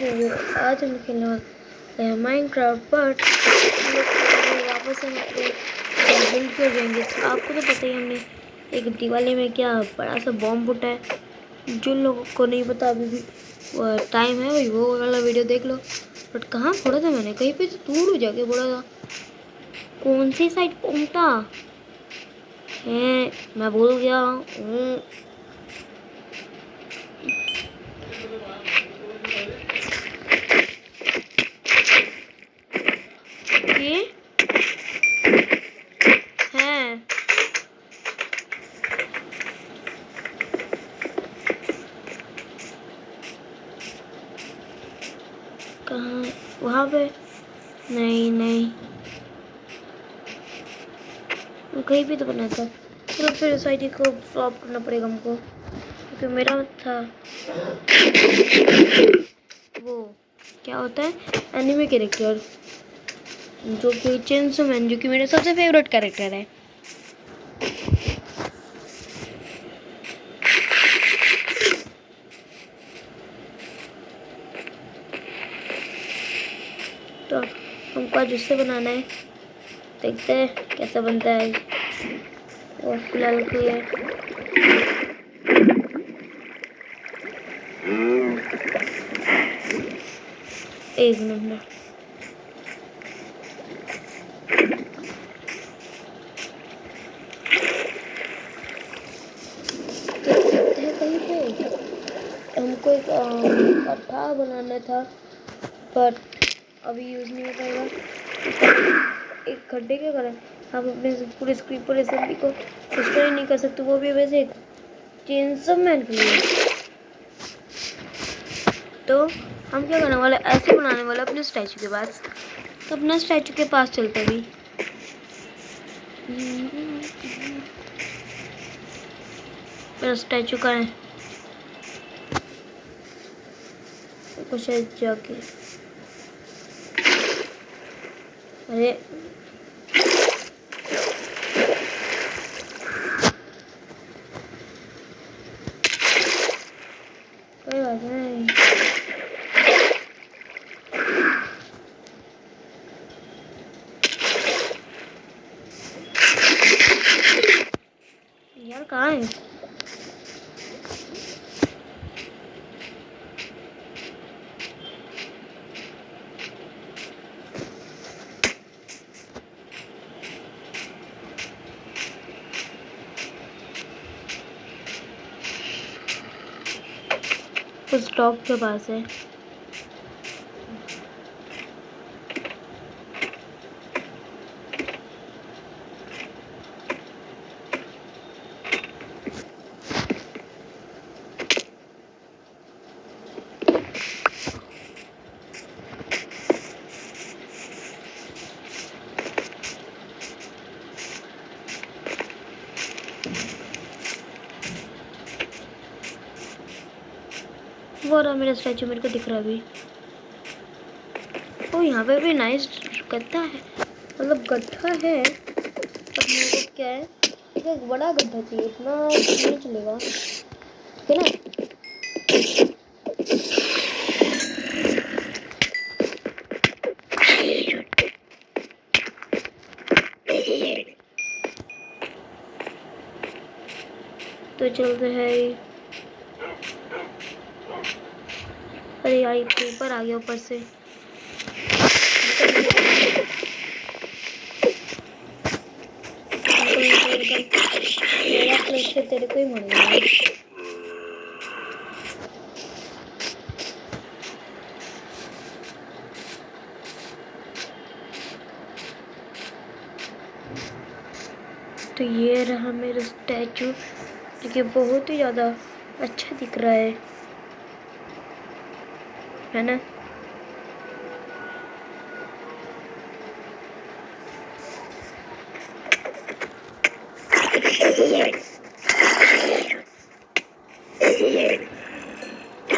आज हम खेलने वाले हैं माइनक्राफ्ट, बट हम लोग वापस हम अपने बिल्ड कर जाएंगे। तो आपको तो पता ही, हमने एक दिवाली में क्या बड़ा सा बॉम्ब फूटा है। जिन लोगों को नहीं पता अभी भी टाइम है भाई, वो वाला वीडियो देख लो। बट कहाँ फोड़ा था मैंने? कहीं पे तो दूर हो जाके फोड़ा था। कौन सी साइड पहुंचा है मैं भूल गया हूँ। ये है कहाँ? वहाँ पे नहीं नहीं, कहीं भी तो बना था। तो फिर इस आईडी को फ्लॉप करना पड़ेगा हमको, क्योंकि मेरा था वो क्या होता है, एनिमे कैरेक्टर, जो कि चेंसो मैन, जो कि मेरा सबसे फेवरेट कैरेक्टर है। तो हमको आज उससे बनाना है, देखते हैं कैसा बनता है। और फिलहाल के लिए एक मिनट कहीं पे हमको एक गड्ढा बनाना था, पर अभी यूज़ नहीं हो पाएगा। एक गड्ढे के कारण हम अपने पूरे स्क्रीन पर असेंबली को डिस्ट्रॉय नहीं कर सकते, वो भी वैसे एक चेंसो मैन के लिए। तो हम क्या करने वाले, ऐसे बनाने वाले अपने स्टैचू के पास। तो अपना स्टैचू के पास चलते भी। मेरा स्टैचू का है कुछ जाके, अरे कोई बात नहीं। यार कहाँ है? उस डॉग के पास है। वो रहा मेरा स्टैचू, मेरे को दिख रहा अभी। ओ यहाँ पे भी नाइस गड्ढा है, मतलब गड्ढा है, पर मेरे को क्या है, एक बड़ा गड्ढा चाहिए, इतना नहीं चलेगा, ठीक है ना। तो चलते हैं। अरे यार ऊपर आ गया, ऊपर से मेरा प्लेस से तेरे को ही मर गया। तो ये रहा मेरा स्टैचू, जो कि बहुत ही ज़्यादा अच्छा दिख रहा है ना।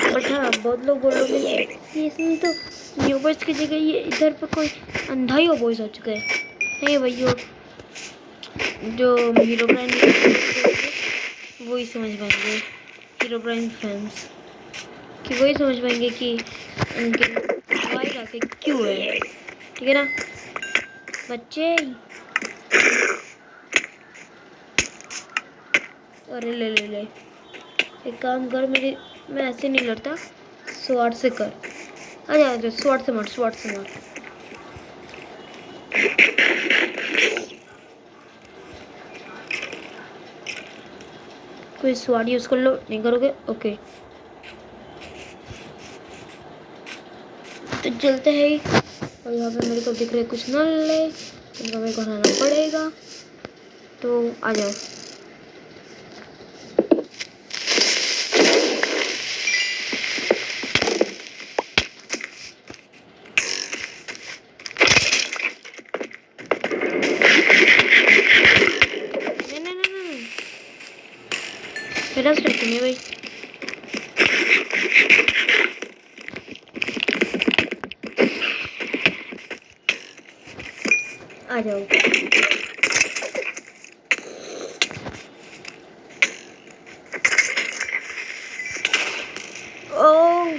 बट हाँ, बहुत लोग बोलोगे कि इसमें तो न्यूबर्स की जगह ये इधर पर कोई अंधा ही वॉइस आ चुका है। नहीं भैया, जो हीरो ब्रांड वो ही समझ पाएंगे, हीरो ब्रांड फैंस कि वही समझ पाएंगे कि इनके आवाज आके क्यों है। ठीक है ना बच्चे? अरे ले ले ले, एक काम कर, मेरी मैं ऐसे नहीं लड़ता, स्वॉर्ड से कर। आ जा, स्वॉर्ड से मार, स्वॉर्ड से मार। कोई स्वॉर्ड यूज कर लो, नहीं करोगे? ओके तो चलते हैं। और यहाँ पे मेरे को दिख रहे कुछ नल है, इनको मेरे को हटाना पड़ेगा, तो आ जाओ। नहीं, मेरा स्टेप नहीं भाई। आ जाओ। ओह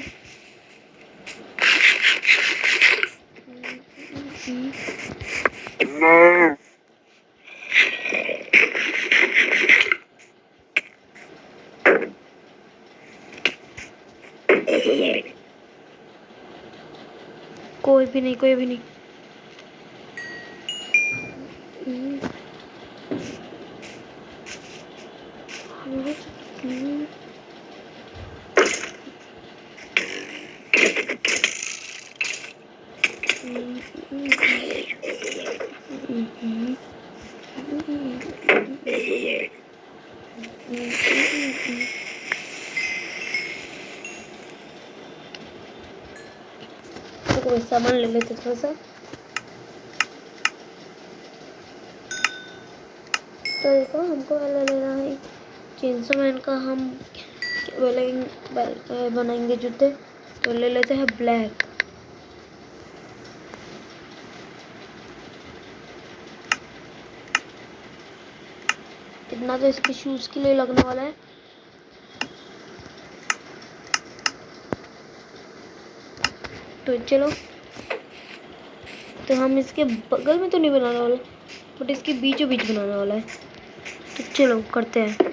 कोई भी नहीं, कोई भी नहीं। तो कोई सामान ले लेते थोड़ा सा। तो देखो हमको वाला लेना है चेंसो मैन का, हम बनाएंगे जूते, तो ले लेते हैं ब्लैक। इतना तो इसके शूज के लिए लगने वाला है। तो चलो, तो हम इसके बगल में तो नहीं बनाने वाले, बट इसके बीचों बीच बनाने वाला है। तो चलो करते हैं।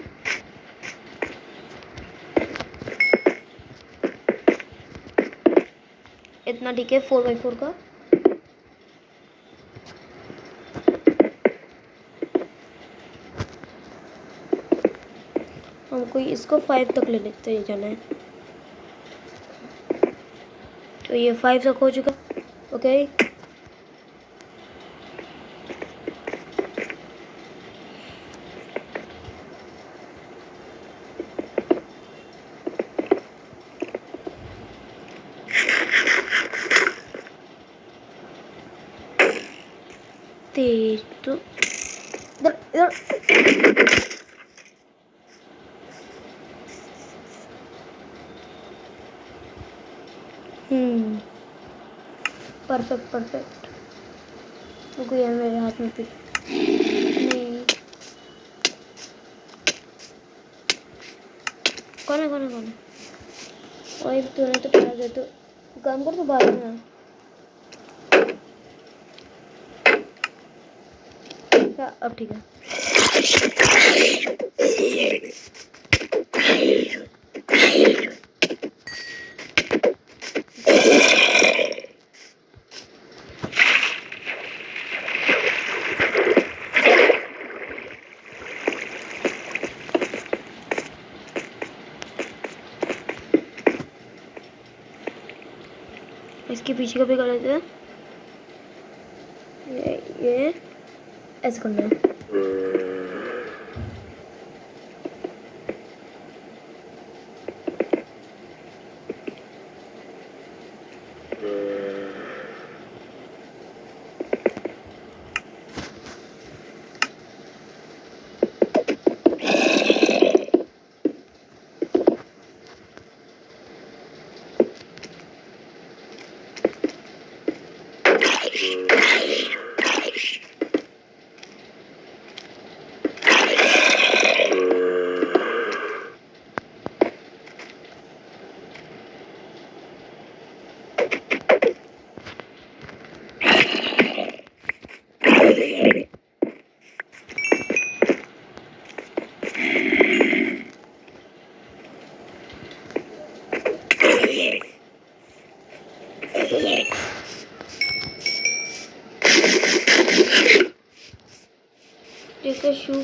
इतना ठीक है 4x4 का। हमको इसको 5 तक ले लेते जाना है। तो ये 5 तक हो चुका। ओके तेज तो इधर इधर। Perfect perfect. रुको यार, मेरे हाथ में पिक नहीं। कौन है कौन है कौन है? वही तूने तो कहा दे, तो काम कर, तो बाद में अब ठीक है। इसके पीछे का भी कर लेते हैं। ये ऐसे करना है।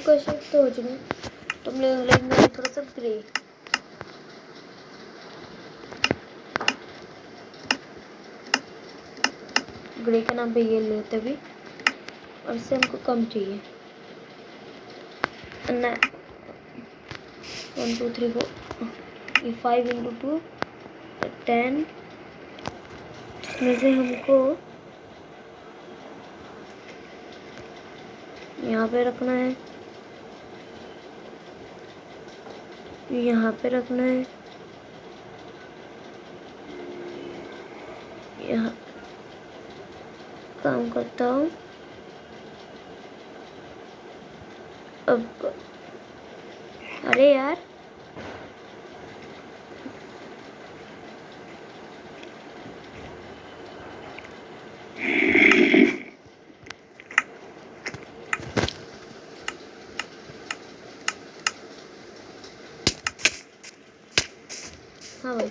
का शेप तो हो चुका है, तो हम लोग लेंगे थोड़ा सा ग्रे। ग्रे का नाम पे ये लेते भी, और इससे हमको कम चाहिए। 1 2 3 4 5 × 2 10। इसमें से हमको यहाँ पे रखना है, यहाँ पे रखना है, यहाँ काम करता हूँ। अब अरे यार, हाँ भाई,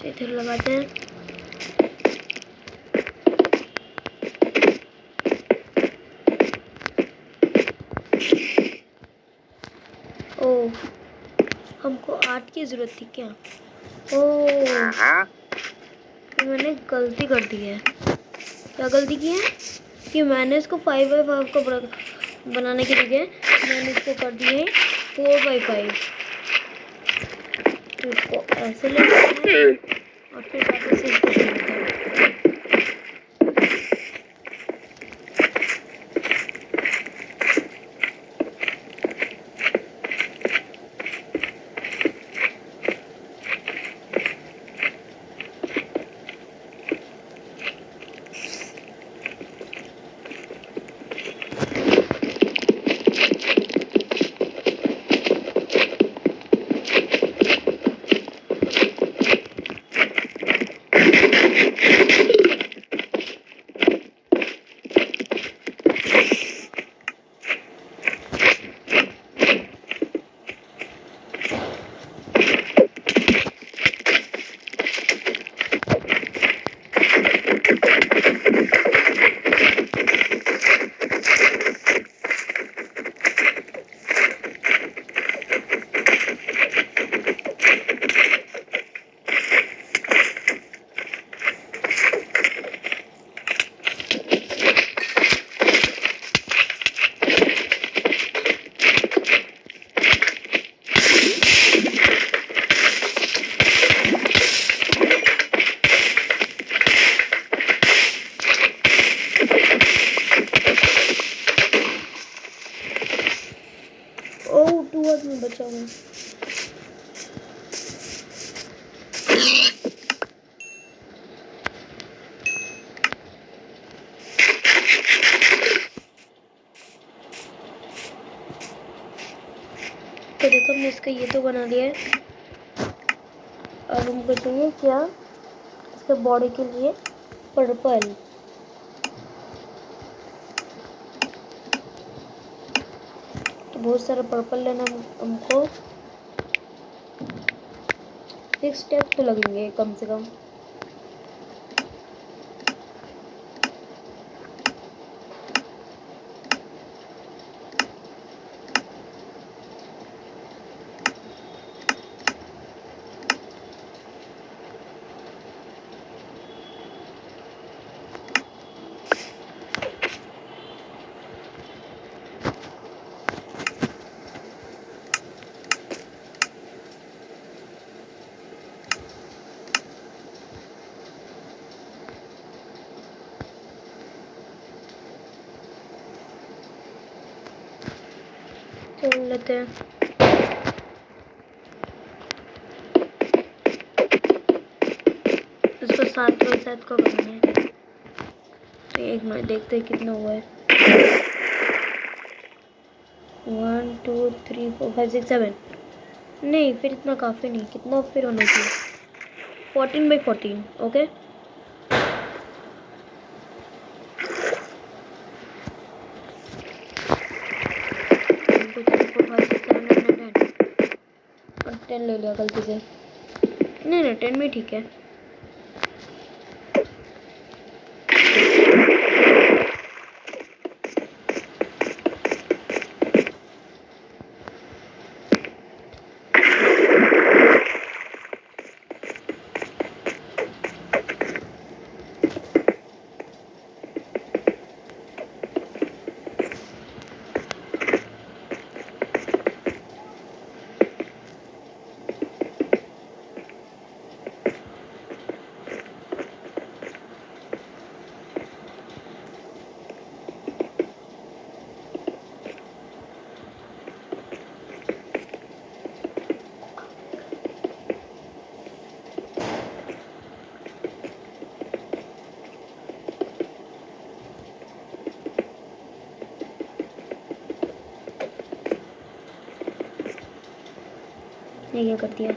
इधर लगाते हैं। ओ, हमको 8 की जरूरत थी क्या? ओ, मैंने गलती कर दी है। क्या गलती की है कि मैंने इसको 5x5 का बनाने के लिए मैंने इसको कर दिए 4x5। तो इसको ऐसे लेते हैं और फिर वापस से इसको छोड़ते हैं। में बचा हूँ। तो देखो हमने इसका ये तो बना लिया है। और हमको चाहिए क्या इसके बॉडी के लिए पर्पल। तो बहुत सारा पर्पल लेना हमको। 6 स्टेप तो लगेंगे कम से कम। चल लेते हैं। इसको 7 को करना है। तो एक मिनट देखते हैं कितना हुआ है। 1 2 3 4 5 6 7। नहीं, फिर इतना काफ़ी नहीं। कितना फिर होना चाहिए? 14x14। ओके, 10 ले लिया गलती से। नहीं नहीं 10 में ठीक है। ये क्या कर दिया?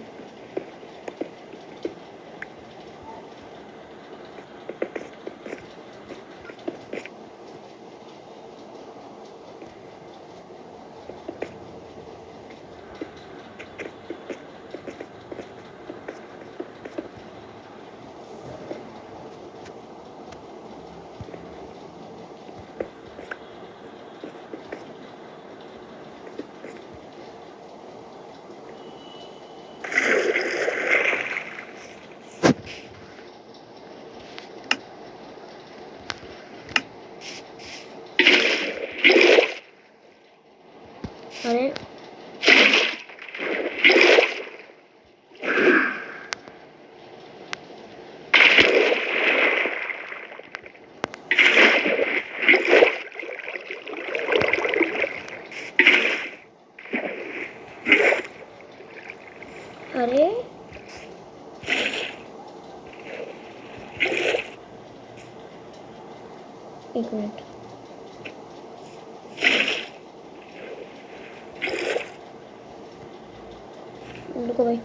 अरे अरे एक मिनट, रुको भाई।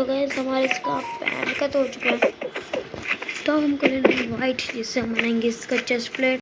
तो गाइस हमारे इसका पैर का तो हो चुका है, तो हम करेंगे वाइट, जिससे हम बनाएंगे इसका चेस्ट प्लेट।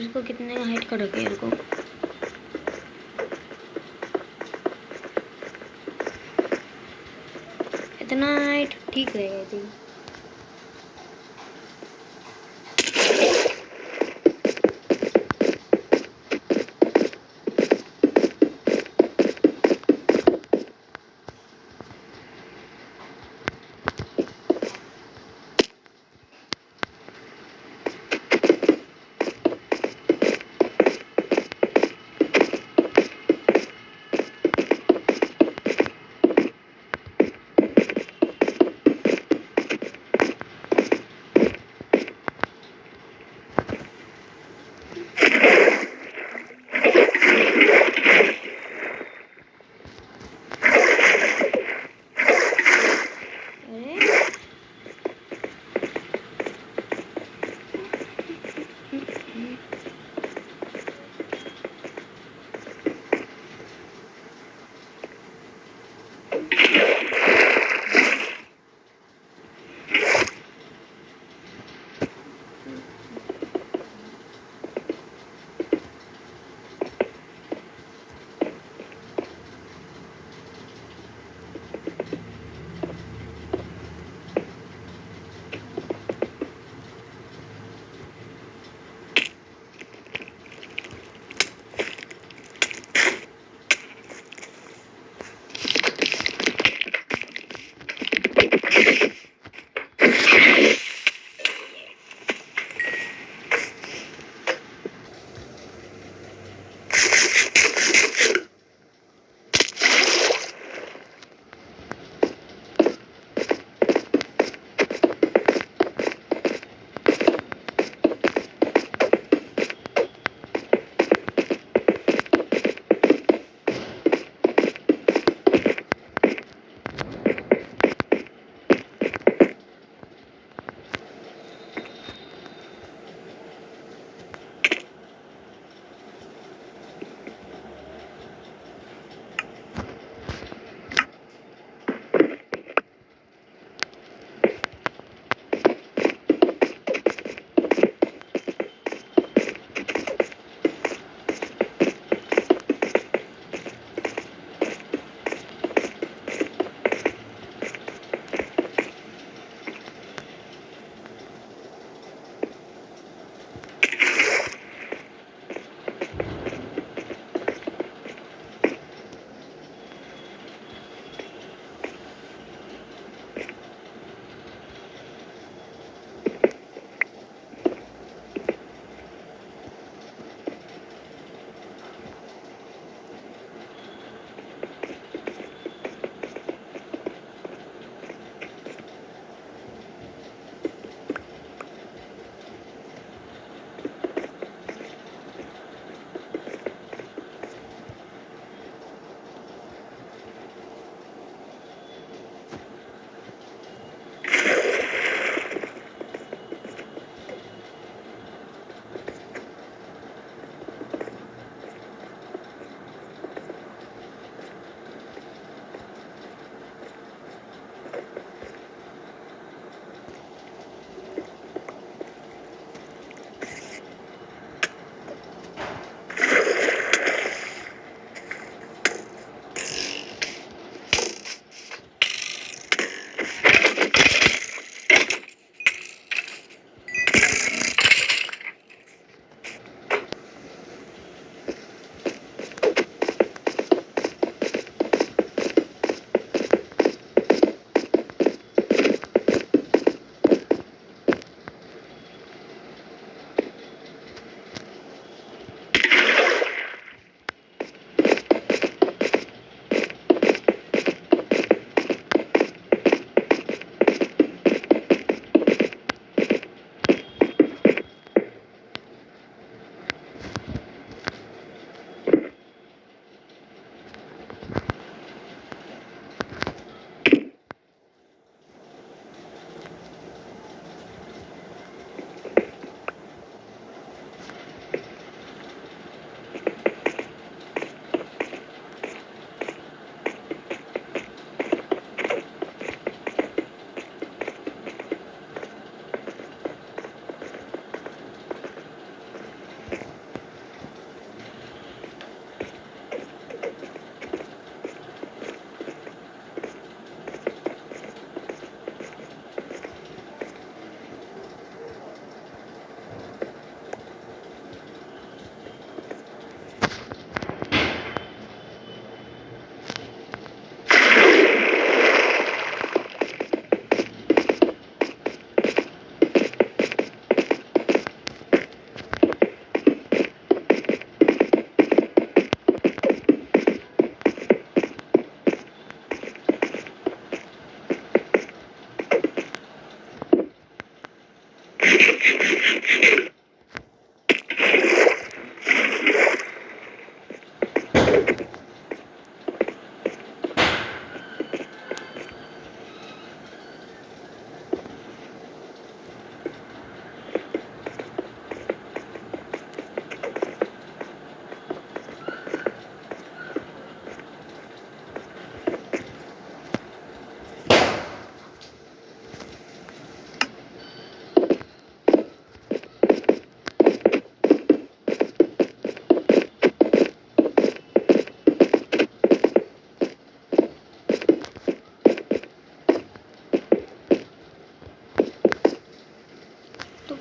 इसको कितने हाइट का रखे इनको? इतना हाइट ठीक रहेगा आई थिंक।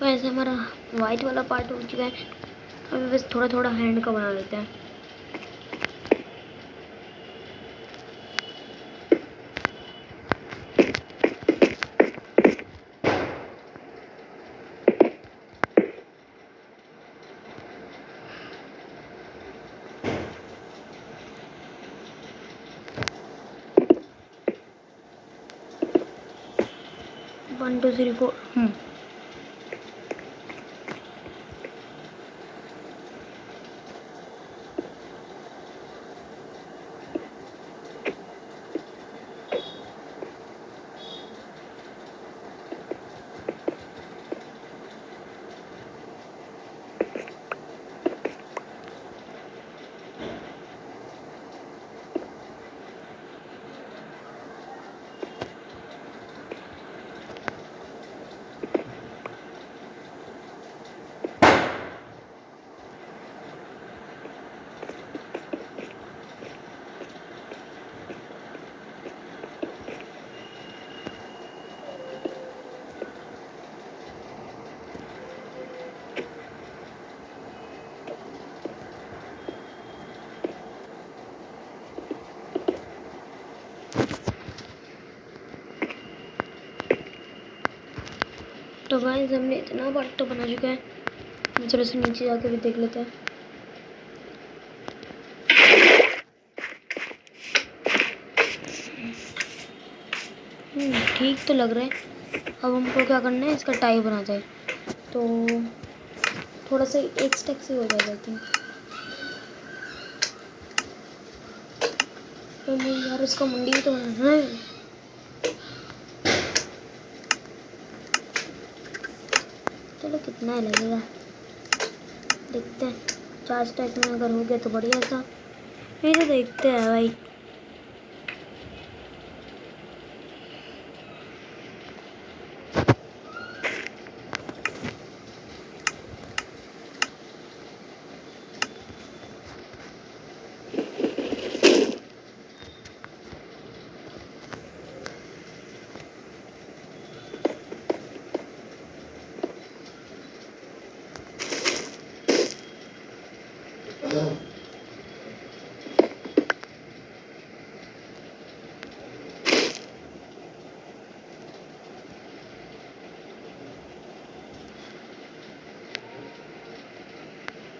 तो ऐसे हमारा वाइट वाला पार्ट हो चुका है। अभी बस थोड़ा थोड़ा हैंड का बना लेते हैं। One two three four. तो गाइस हमने इतना पार्ट तो बना चुका है। चलो से नीचे जाके भी देख लेते हैं। ठीक तो लग रहा है। अब हमको क्या करना है, इसका टाई बनाते हैं। तो थोड़ा सा एक स्टेप से हो जाएगा आई थिंक। तो नहीं यार, उसका मुंडी भी तो बनाना है। चलो कितना ही लगेगा देखते हैं। 4 स्टेप में अगर हो गया तो बढ़िया सा, नहीं तो देखते हैं भाई।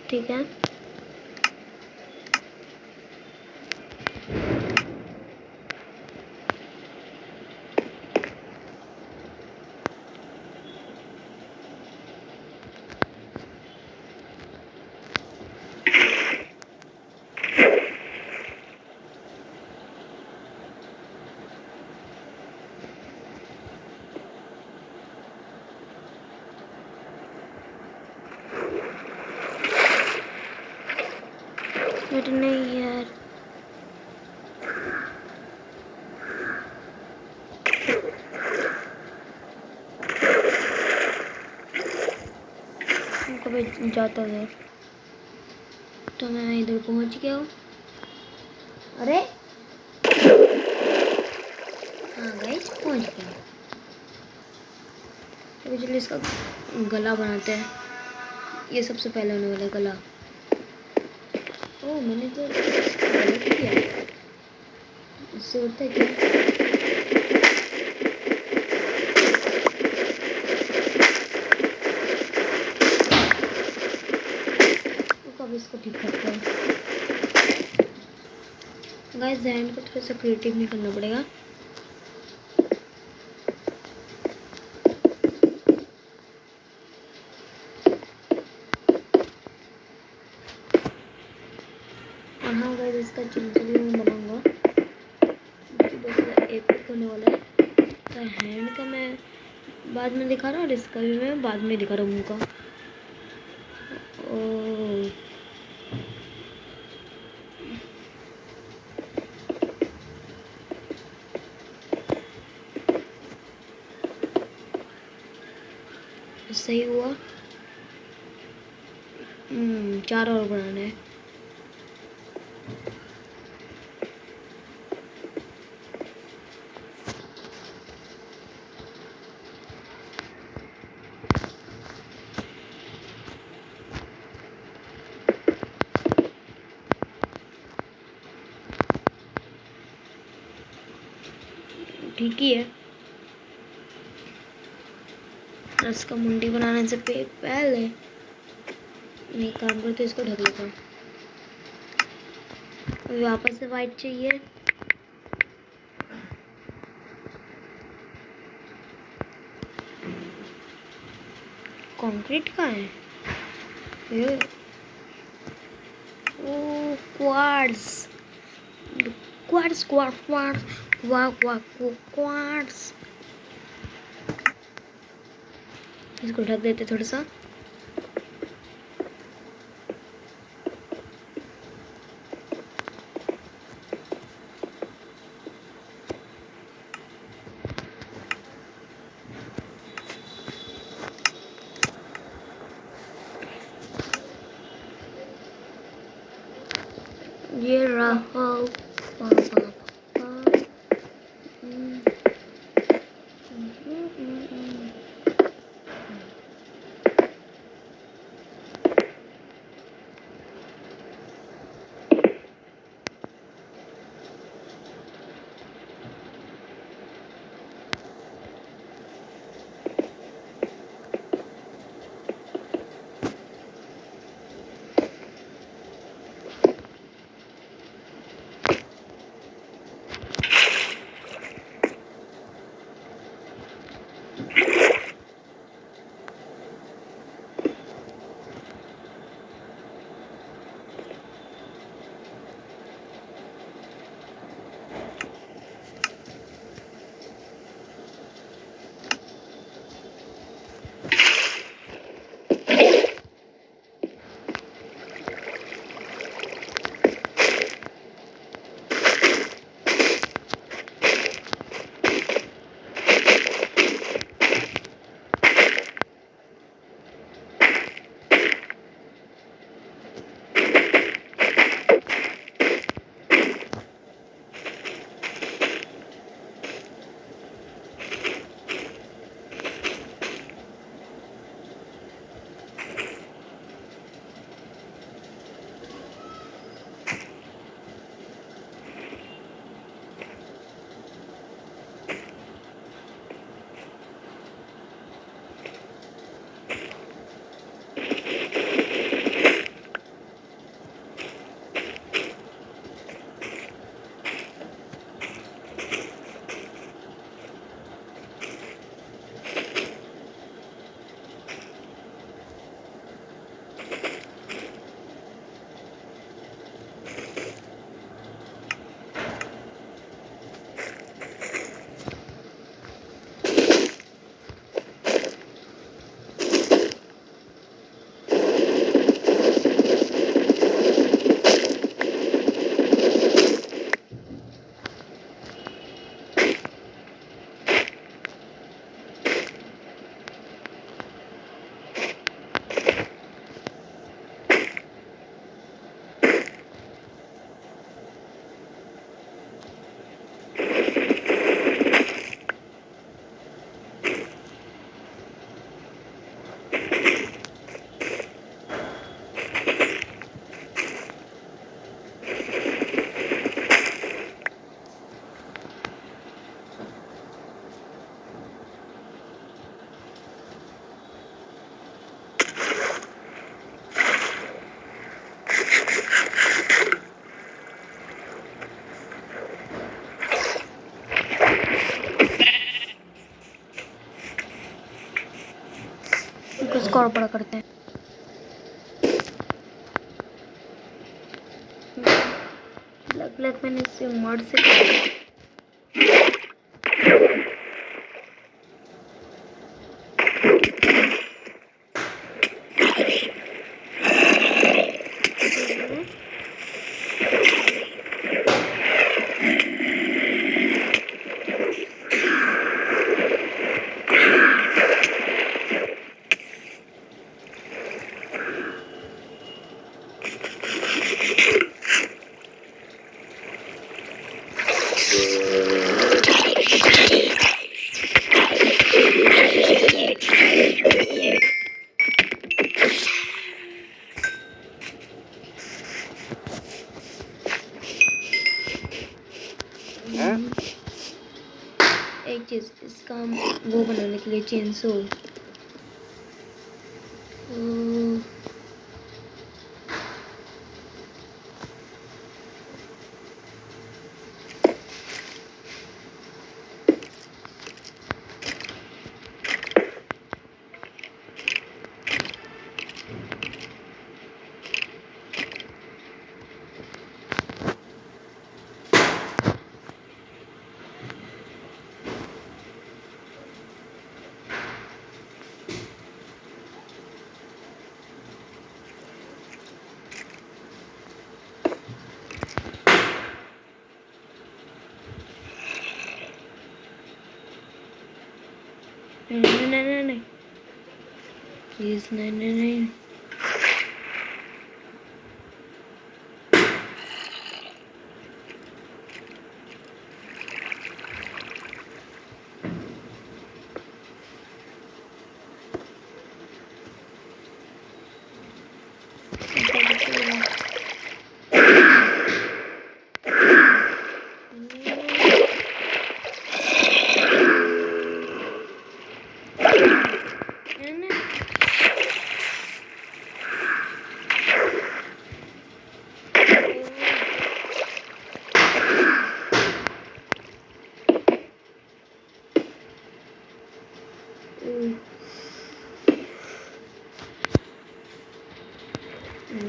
ठीक है, बट नहीं यार, कभी जाता है। तो मैं इधर पहुंच गया हूँ। अरे हाँ गाइस, पहुंच गया। तो चलिए इसका गला बनाते हैं। ये सबसे पहले होने वाला गला। ओह, मैंने तो गलत किया। इससे होता है क्या? अब इसको ठीक करते हैं। गाइस हैंड को थोड़ा सा क्रिएटिव नहीं करना पड़ेगा। और हाँ गाइस, इसका चिंता भी मैं बनाऊंगा, एपिक होने वाला है। तो हैंड का मैं बाद में दिखा रहा हूँ और इसका भी मैं बाद में दिखा रहा हूँ मुँह का। ओह सही हुआ। 4 और बनाने हैं। ठीक ही है। इसका मुंडी बनाने से पहले मैं काम करके इसको ढक लेता हूँ। अभी वापस से वाइट चाहिए। कंक्रीट कहाँ है ये? Oh quartz quartz quartz quartz quartz. इसको ढक देते थोड़ा सा। ये रहा। इसको और बड़ा करते हैं। लग मैंने इसे मर्ड से एक चीज़, इसका हम वो बनाने के लिए चेंसो, नहीं नहीं नहीं नहीं प्लीज, नहीं नहीं नहीं।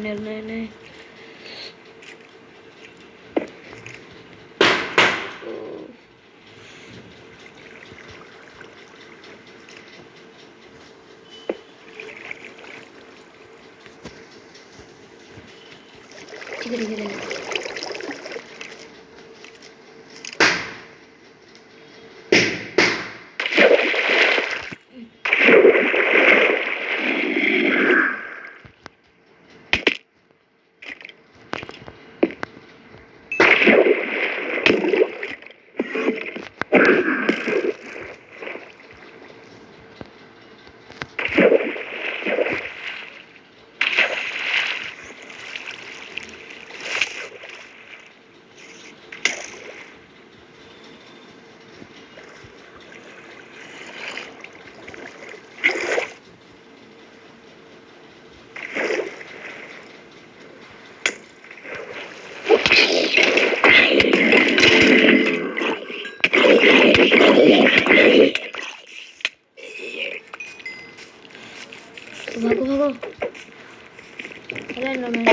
नहीं नहीं ठीक है ठीक है। भागो भागो, अरे मैं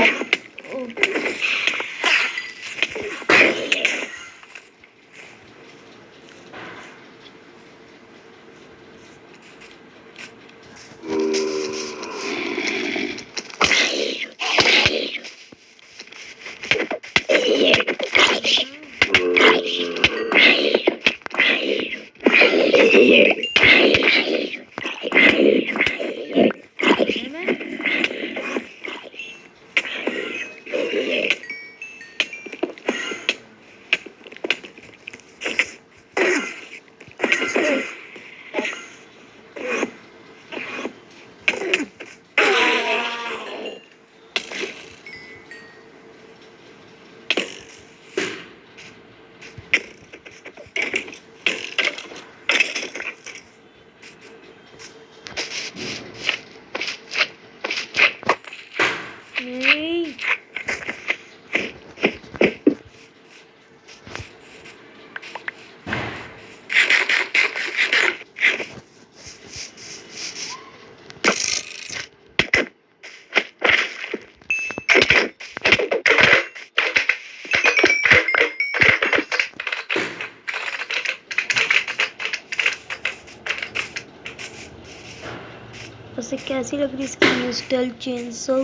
उसे कैसी लग रही इसकी न्यू स्टाइल चेंसो?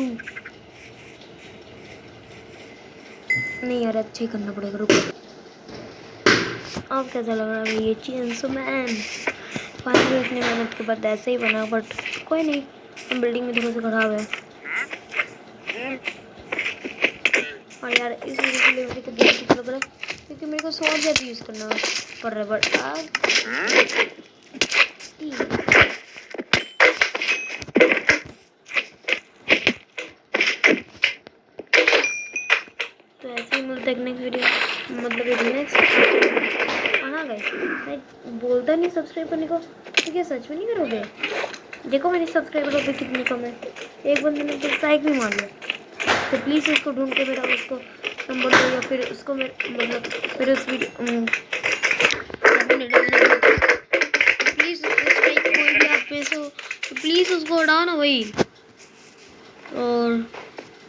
नहीं यार, अच्छे ही करना पड़ेगा, रुको। अब कैसा लग रहा है ये चेंसो मैन? फाइनली इतनी मेहनत के बाद ऐसे ही बना, बट कोई नहीं, हम बिल्डिंग में थोड़ा सा खराब है। और यार इस वीडियो के लिए मेरे को बहुत अच्छा लग रहा है क्योंकि मेरे को सॉर्ड ज़्यादा यूज़ करना पड़ रहा है, बट अब तो ऐसे ही मिलते हैं नेक्स्ट वीडियो, मतलब एक नेक्स्ट आना गाइस। बोलता नहीं सब्सक्राइब करने को, तो क्या सच में नहीं करोगे? देखो मेरे सब्सक्राइबर पे कितने कम है, एक बंदे ने तो लाइक भी मार लिया। तो प्लीज़ उसको ढूंढ के मेरा उसको नंबर दो, या फिर उसको मतलब मेरे उस वीडियो प्लीज़ उस लाइक कोई भी आप पैसे हो तो प्लीज़ उसको उड़ाओ ना भाई। और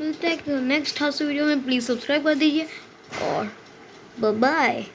मिलते हैं नेक्स्ट हाउस वीडियो में, प्लीज़ सब्सक्राइब कर दीजिए और बाय बाय।